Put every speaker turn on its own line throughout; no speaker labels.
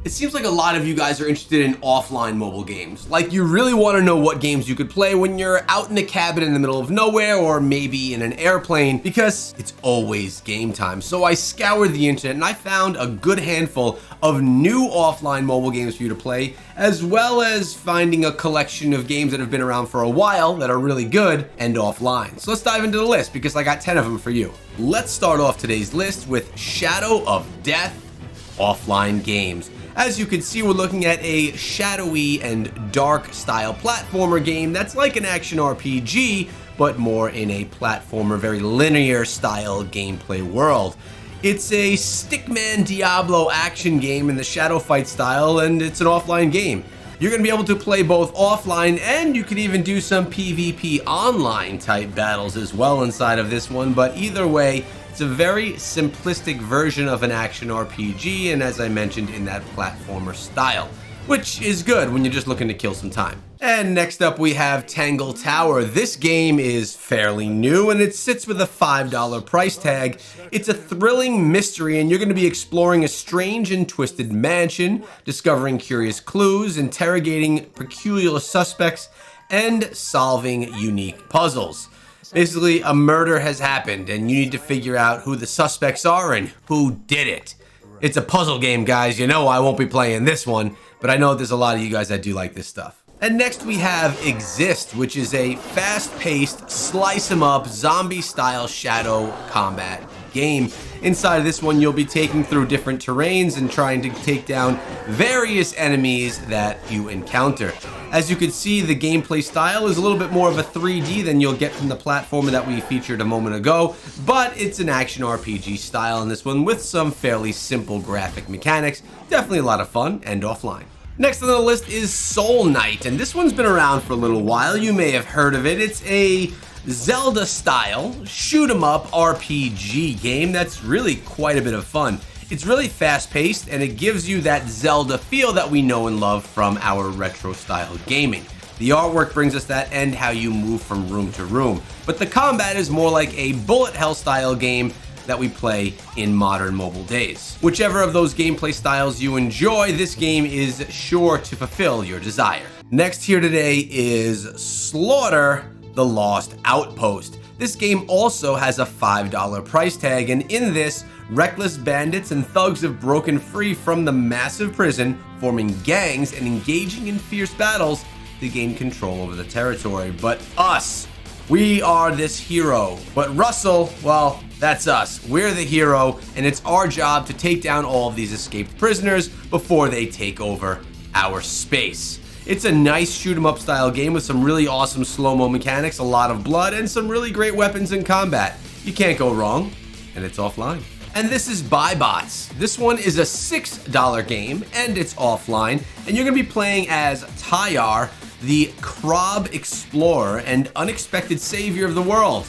It seems like a lot of you guys are interested in offline mobile games. Like you really want to know what games you could play when you're out in a cabin in the middle of nowhere or maybe in an airplane, because it's always game time. So I scoured the internet and I found a good handful of new offline mobile games for you to play, as well as finding a collection of games that have been around for a while that are really good and offline. So let's dive into the list because I got 10 of them for you. Let's start off today's list with Shadow of Death offline games. As you can see, we're looking at a shadowy and dark style platformer game that's like an action RPG, but more in a platformer, very linear style gameplay world. It's a Stickman Diablo action game in the shadow fight style, and it's an offline game. You're going to be able to play both offline, and you can even do some PvP online type battles as well inside of this one, but either way, it's a very simplistic version of an action RPG, and as I mentioned, in that platformer style, which is good when you're just looking to kill some time. And next up we have Tangle Tower. This game is fairly new and it sits with a $5 price tag. It's a thrilling mystery and you're going to be exploring a strange and twisted mansion, discovering curious clues, interrogating peculiar suspects, and solving unique puzzles. Basically, a murder has happened and you need to figure out who the suspects are and who did it. It's a puzzle game, guys. You know I won't be playing this one, but I know there's a lot of you guys that do like this stuff. And next we have Exist, which is a fast-paced, slice-em-up, zombie-style shadow combat game. Inside of this one, you'll be taking through different terrains and trying to take down various enemies that you encounter. As you can see, the gameplay style is a little bit more of a 3D than you'll get from the platformer that we featured a moment ago, but it's an action RPG style in this one with some fairly simple graphic mechanics. Definitely a lot of fun and offline. Next on the list is Soul Knight, and this one's been around for a little while. You may have heard of it. It's a Zelda-style shoot-'em-up RPG game that's really quite a bit of fun. It's really fast-paced, and it gives you that Zelda feel that we know and love from our retro-style gaming. The artwork brings us that, and how you move from room to room. But the combat is more like a bullet hell-style game that we play in modern mobile days. Whichever of those gameplay styles you enjoy, this game is sure to fulfill your desire. Next here today is Slaughter: The Lost Outpost. This game also has a $5 price tag, and in this, reckless bandits and thugs have broken free from the massive prison, forming gangs and engaging in fierce battles to gain control over the territory. But us, we are this hero. But Russell, well, that's us. We're the hero, and it's our job to take down all of these escaped prisoners before they take over our space. It's a nice shoot-'em-up style game with some really awesome slow-mo mechanics, a lot of blood, and some really great weapons in combat. You can't go wrong, and it's offline. And this is BuyBots. This one is a $6 game, and it's offline, and you're gonna be playing as Tyar, the Krob explorer and unexpected savior of the world.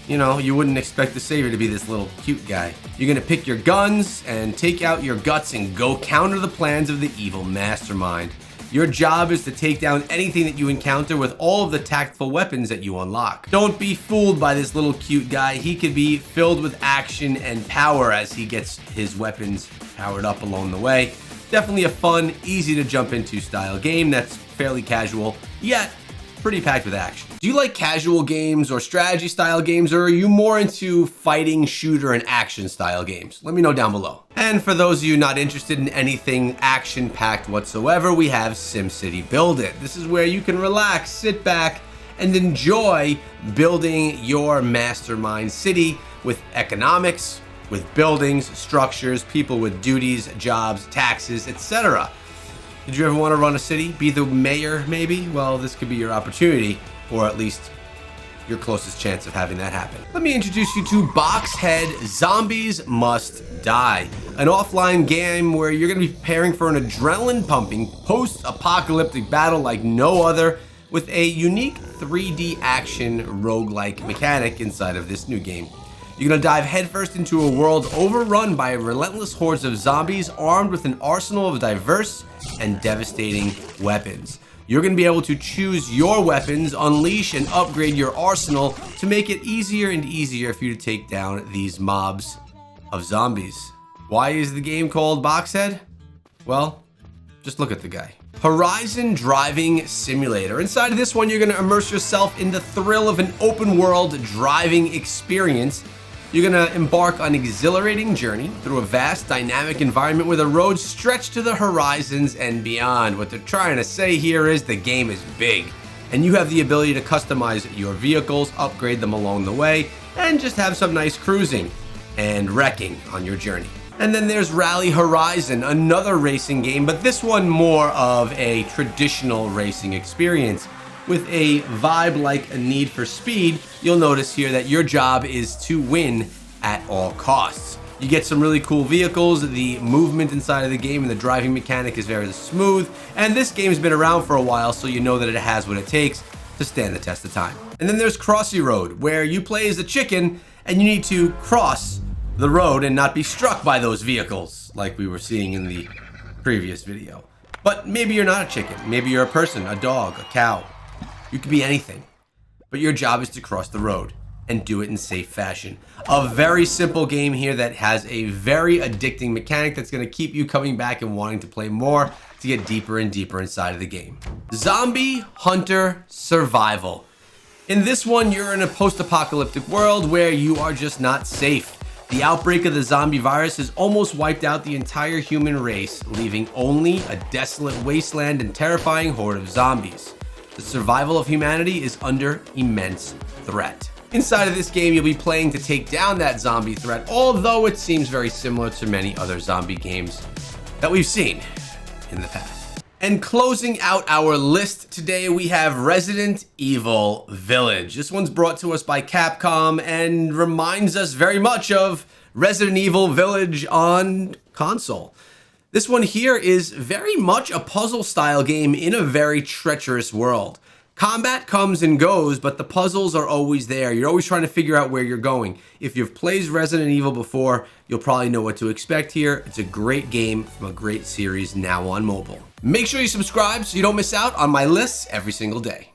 You know, you wouldn't expect the savior to be this little cute guy. You're gonna pick your guns and take out your guts and go counter the plans of the evil mastermind. Your job is to take down anything that you encounter with all of the tactical weapons that you unlock. Don't be fooled by this little cute guy. He could be filled with action and power as he gets his weapons powered up along the way. Definitely a fun, easy to jump into style game that's fairly casual, yet pretty packed with action. Do you like casual games or strategy style games, or are you more into fighting, shooter, and action style games? Let me know down below. And for those of you not interested in anything action-packed whatsoever, we have SimCity Build It. This is where you can relax, sit back, and enjoy building your mastermind city with economics, with buildings, structures, people with duties, jobs, taxes, etc. Did you ever want to run a city? Be the mayor, maybe? Well, this could be your opportunity, or at least your closest chance of having that happen. Let me introduce you to Boxhead: Zombies Must Die, an offline game where you're going to be preparing for an adrenaline-pumping, post-apocalyptic battle like no other, with a unique 3D action roguelike mechanic inside of this new game. You're gonna dive headfirst into a world overrun by relentless hordes of zombies armed with an arsenal of diverse and devastating weapons. You're gonna be able to choose your weapons, unleash and upgrade your arsenal to make it easier and easier for you to take down these mobs of zombies. Why is the game called Boxhead? Well, just look at the guy. Horizon Driving Simulator. Inside of this one, you're going to immerse yourself in the thrill of an open world driving experience. You're going to embark on an exhilarating journey through a vast, dynamic environment where the roads stretch to the horizons and beyond. What they're trying to say here is the game is big, and you have the ability to customize your vehicles, upgrade them along the way, and just have some nice cruising and wrecking on your journey. And then there's Rally Horizon, another racing game, but this one more of a traditional racing experience. With a vibe like a Need for Speed, you'll notice here that your job is to win at all costs. You get some really cool vehicles, the movement inside of the game and the driving mechanic is very smooth, and this game's been around for a while, so you know that it has what it takes to stand the test of time. And then there's Crossy Road, where you play as a chicken and you need to cross the road and not be struck by those vehicles like we were seeing in the previous video. But maybe you're not a chicken, maybe you're a person, a dog, a cow. You could be anything, but your job is to cross the road and do it in safe fashion. A very simple game here that has a very addicting mechanic that's going to keep you coming back and wanting to play more to get deeper and deeper inside of the game. Zombie Hunter Survival. In this one, you're in a post-apocalyptic world where you are just not safe. The outbreak of the zombie virus has almost wiped out the entire human race, leaving only a desolate wasteland and terrifying horde of zombies. The survival of humanity is under immense threat. Inside of this game, you'll be playing to take down that zombie threat, although it seems very similar to many other zombie games that we've seen in the past. And closing out our list today, we have Resident Evil Village. This one's brought to us by Capcom and reminds us very much of Resident Evil Village on console. This one here is very much a puzzle style game in a very treacherous world. Combat comes and goes, but the puzzles are always there. You're always trying to figure out where you're going. If you've played Resident Evil before, you'll probably know what to expect here. It's a great game from a great series now on mobile. Make sure you subscribe so you don't miss out on my lists every single day.